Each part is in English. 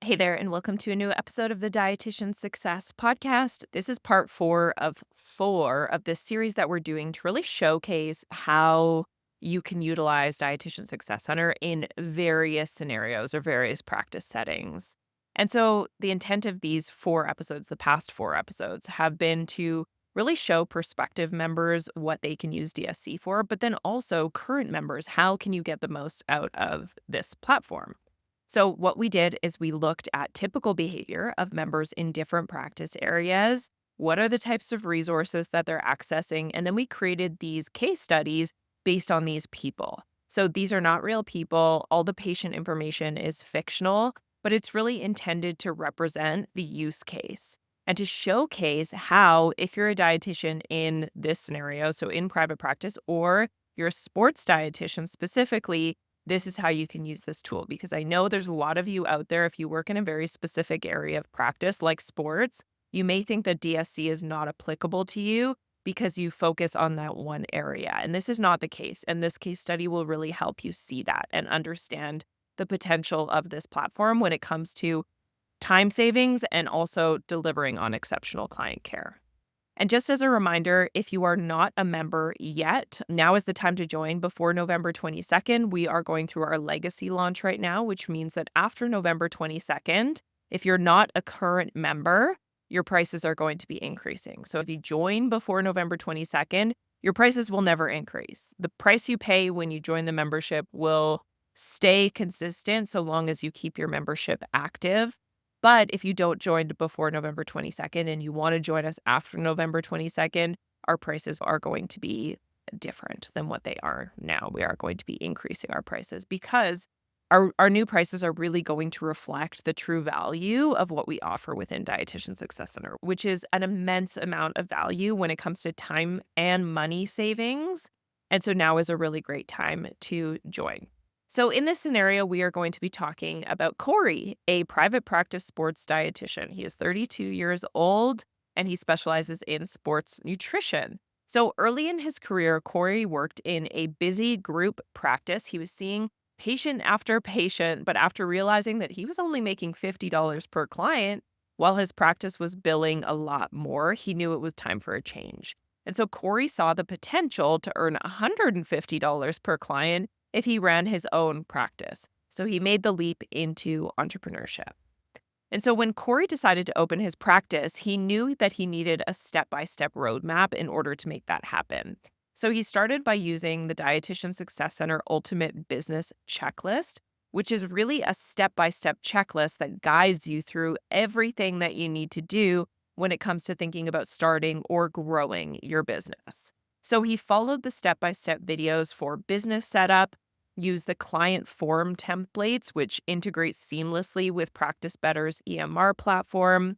Hey there, and welcome to a new episode of the Dietitian Success Podcast. This is part four of this series that we're doing to really showcase how you can utilize Dietitian Success Center in various scenarios or various practice settings. And so, the intent of these four episodes, the past four episodes, have been to really show prospective members what they can use DSC for, but then also current members, how can you get the most out of this platform? So, what we did is we looked at typical behavior of members in different practice areas. What are the types of resources that they're accessing? And then we created these case studies based on these people. So, these are not real people. All the patient information is fictional, but it's really intended to represent the use case and to showcase how, if you're a dietitian in this scenario, so in private practice, or you're a sports dietitian specifically, this is how you can use this tool, because I know there's a lot of you out there, if you work in a very specific area of practice like sports, you may think that DSC is not applicable to you because you focus on that one area. And this is not the case. And this case study will really help you see that and understand the potential of this platform when it comes to time savings and also delivering on exceptional client care. And just as a reminder, if you are not a member yet, now is the time to join before November 22nd. We are going through our legacy launch right now, which means that after November 22nd, if you're not a current member, your prices are going to be increasing. So if you join before November 22nd, your prices will never increase. The price you pay when you join the membership will stay consistent so long as you keep your membership active. But if you don't join before November 22nd and you want to join us after November 22nd, our prices are going to be different than what they are now. We are going to be increasing our prices because our new prices are really going to reflect the true value of what we offer within Dietitian Success Center, which is an immense amount of value when it comes to time and money savings. And so now is a really great time to join. So in this scenario, we are going to be talking about Corey, a private practice sports dietitian. He is 32 years old and he specializes in sports nutrition. So early in his career, Corey worked in a busy group practice. He was seeing patient after patient, but after realizing that he was only making $50 per client while his practice was billing a lot more, he knew it was time for a change. And so Corey saw the potential to earn $150 per client if he ran his own practice. So he made the leap into entrepreneurship. And so when Corey decided to open his practice, he knew that he needed a step-by-step roadmap in order to make that happen. So he started by using the Dietitian Success Center Ultimate Business Checklist, which is really a step-by-step checklist that guides you through everything that you need to do when it comes to thinking about starting or growing your business. So he followed the step-by-step videos for business setup, used the client form templates, which integrate seamlessly with Practice Better's EMR platform.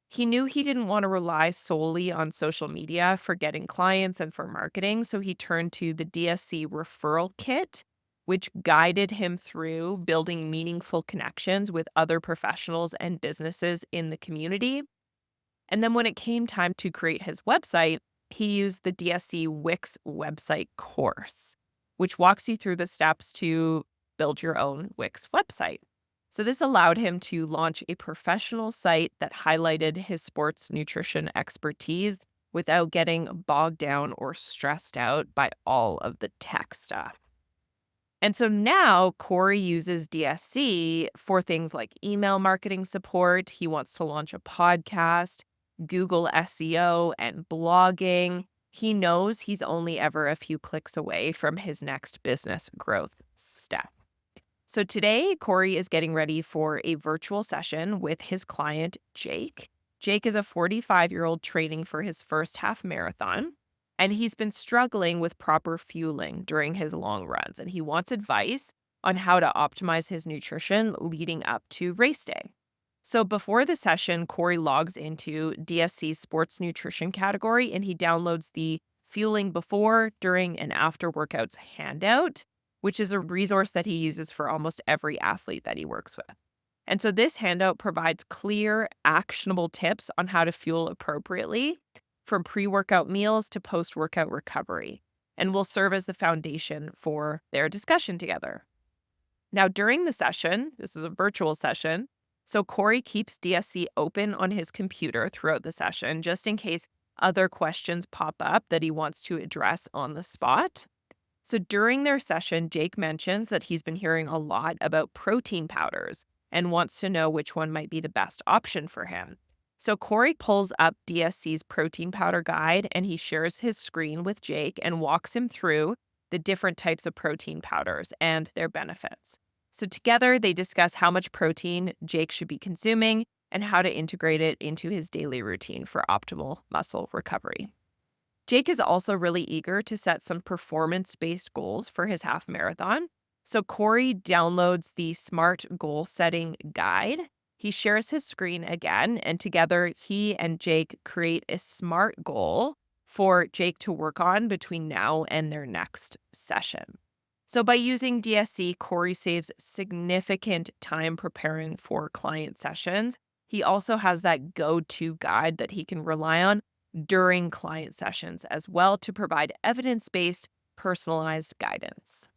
He knew he didn't want to rely solely on social media for getting clients and for marketing, so he turned to the DSC referral kit, which guided him through building meaningful connections with other professionals and businesses in the community. And then when it came time to create his website, he used the DSC Wix website course, which walks you through the steps to build your own Wix website. So this allowed him to launch a professional site that highlighted his sports nutrition expertise without getting bogged down or stressed out by all of the tech stuff. And so now Corey uses DSC for things like email marketing support. He wants to launch a podcast, Google SEO, and blogging. He knows he's only ever a few clicks away from his next business growth step. So today, Corey is getting ready for a virtual session with his client, Jake. Jake is a 45-year-old training for his first half marathon, and he's been struggling with proper fueling during his long runs, and he wants advice on how to optimize his nutrition leading up to race day. So before the session, Corey logs into DSC's sports nutrition category and he downloads the Fueling Before, During, and After Workouts handout, which is a resource that he uses for almost every athlete that he works with. And so this handout provides clear, actionable tips on how to fuel appropriately, from pre-workout meals to post-workout recovery, and will serve as the foundation for their discussion together. Now, during the session, this is a virtual session, So Corey keeps DSC open on his computer throughout the session just in case other questions pop up that he wants to address on the spot. So during their session, Jake mentions that he's been hearing a lot about protein powders and wants to know which one might be the best option for him. So Corey pulls up DSC's protein powder guide and he shares his screen with Jake and walks him through the different types of protein powders and their benefits. So together they discuss how much protein Jake should be consuming and how to integrate it into his daily routine for optimal muscle recovery. Jake is also really eager to set some performance-based goals for his half marathon. So Corey downloads the SMART goal setting guide. He shares his screen again, and together he and Jake create a SMART goal for Jake to work on between now and their next session. So by using DSC, Corey saves significant time preparing for client sessions. He also has that go-to guide that he can rely on during client sessions as well to provide evidence-based, personalized guidance.